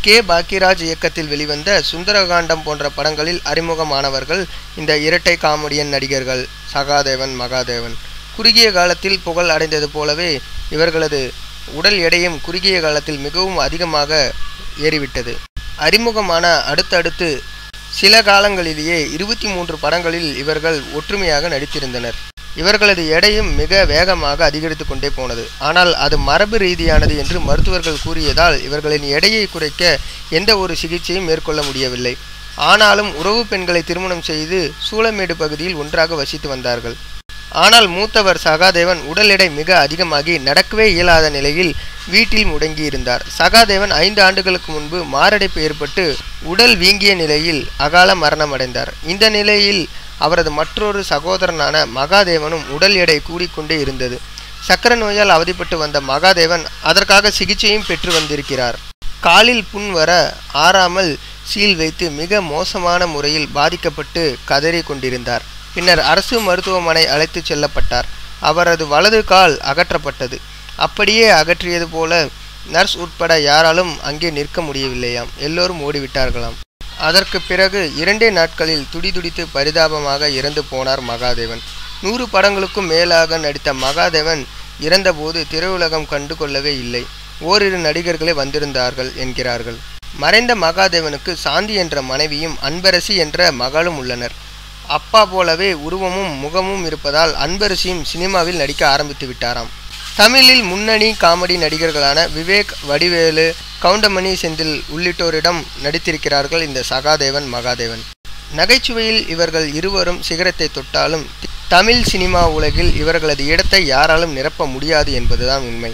K Bhagyaraj இயக்கத்தில் வெளிவந்த சுந்தரகாண்டம் போன்ற படங்களில் அறிமுகமானவர்கள் இந்த இரட்டை காமெடியன் நடிகர்கள் சகாதேவன் மகாதேவன். குறுகிய காலத்தில் புகழ் அடைந்தது போலவே இவர்களது உடல் எடையும் குறுகிய காலத்தில் மிகவும் அதிகமாக ஏறிவிட்டது. அறிமுகமான அடுத்தடுத்து சில காலங்களிலேயே 23 படங்களில் இவர்கள் ஒற்றுமையாக நடித்திருந்தனர். இவர்களது எடையும் மிக வேகமாக அதிகரித்து கொண்டே போனது. ஆனால் அது மரபு ரீதியானது என்று மருத்துவர்கள் கூறியதால் இவர்களின் எடையை குறைக்க எந்த ஒரு சிகிச்சையும் மேற்கொள்ள முடியவில்லை. ஆனாலும் உறவு பெண்களை திருமணம் செய்து சூளமேடு பகுதியில் ஒன்றாக வசித்து வந்தார்கள். ஆனால் மூத்தவர் சகாதேவன் உடல் எடை மிக அதிகமாகி நடக்கவே இயலாத நிலையில் வீட்டில் முடங்கியிருந்தார். சகாதேவன் 5 ஆண்டுகளுக்கு முன்பு மாரடைப்பு ஏற்பட்டு உடல் வீங்கிய நிலையில் அகால மரணம் அடைந்தார். இந்த நிலையில் அவரது மற்றொரு சகோதரனான மகாதேவனும் உடல் எடை கூடிக்கொண்டே இருந்தது. சக்கரை நோயால் அவதிப்பட்டு வந்த மகாதேவன் அதற்காக சிகிச்சையும் பெற்று வந்திருக்கிறார். காலில் புண் வர ஆறாமல் சீல் வைத்து மிக மோசமான முறையில் பாதிக்கப்பட்டு கதறி கொண்டிருந்தார். பின்னர் அரசு மருத்துவமனை அழைத்து செல்லப்பட்டார். அவரது வலது கால் அகற்றப்பட்டது. அப்படியே அகற்றியது போல நர்ஸ் உட்பட யாராலும் அங்கே நிற்க முடியவில்லையாம். எல்லோரும் ஓடிவிட்டார்களாம். அதற்கு பிறகு 2 நாட்களில் துடிதுடித்து பரிதாபமாக இறந்து போனார் மகாதேவன். 100 படங்களுக்கும் மேலாக நடித்த மகாதேவன் இறந்தபோது திரையுலகம் கண்டு கொள்ளவே இல்லை. ஓரிரு நடிகர்களே வந்திருந்தார்கள் என்கிறார்கள். மறைந்த மகாதேவனுக்கு சாந்தி என்ற மனைவியும் அன்பரசி என்ற மகளும் உள்ளனர். அப்பா போலவே உருவமும் முகமும் இருப்பதால் அன்பரசியும் சினிமாவில் நடிக்க ஆரம்பித்து விட்டாராம். தமிழில் முன்னணி காமெடி நடிகர்களான விவேக், வடிவேலு, கவுண்டமணி, செந்தில் உள்ளிட்டோரிடம் நடித்திருக்கிறார்கள் இந்த சகாதேவன் மகாதேவன். நகைச்சுவையில் இவர்கள் இருவரும் சிகரத்தை தொட்டாலும் தமிழ் சினிமா உலகில் இவர்களது இடத்தை யாராலும் நிரப்ப முடியாது என்பதுதான் உண்மை.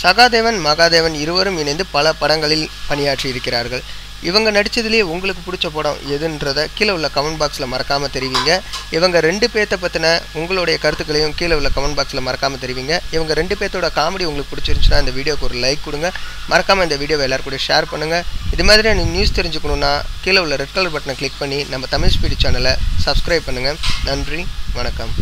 சகாதேவன் மகாதேவன் இருவரும் இணைந்து பல படங்களில் பணியாற்றி இருக்கிறார்கள். இவங்க நடித்ததுலேயே உங்களுக்கு பிடிச்ச படம் எதுன்றதை கீழே உள்ள கமெண்ட் பாக்ஸில் மறக்காமல் தெரிவிங்க. இவங்க 2 பேர்த்த பற்றின உங்களுடைய கருத்துக்களையும் கீழே உள்ள கமெண்ட் பாக்ஸில் மறக்காமல் தெரிவிங்க. இவங்க 2 பேர்த்தோட காமெடி உங்களுக்கு பிடிச்சிருந்துச்சுன்னா இந்த வீடியோக்கு ஒரு லைக் கொடுங்க. மறக்காமல் இந்த வீடியோவை எல்லாரும் கூட ஷேர் பண்ணுங்கள். இது மாதிரியான நியூஸ் தெரிஞ்சுக்கணுன்னா கீழே உள்ள ரெட் கலர் பட்டனை கிளிக் பண்ணி நம்ம தமிழ் ஸ்பீடு சேனலை சப்ஸ்கிரைப் பண்ணுங்கள். நன்றி, வணக்கம்.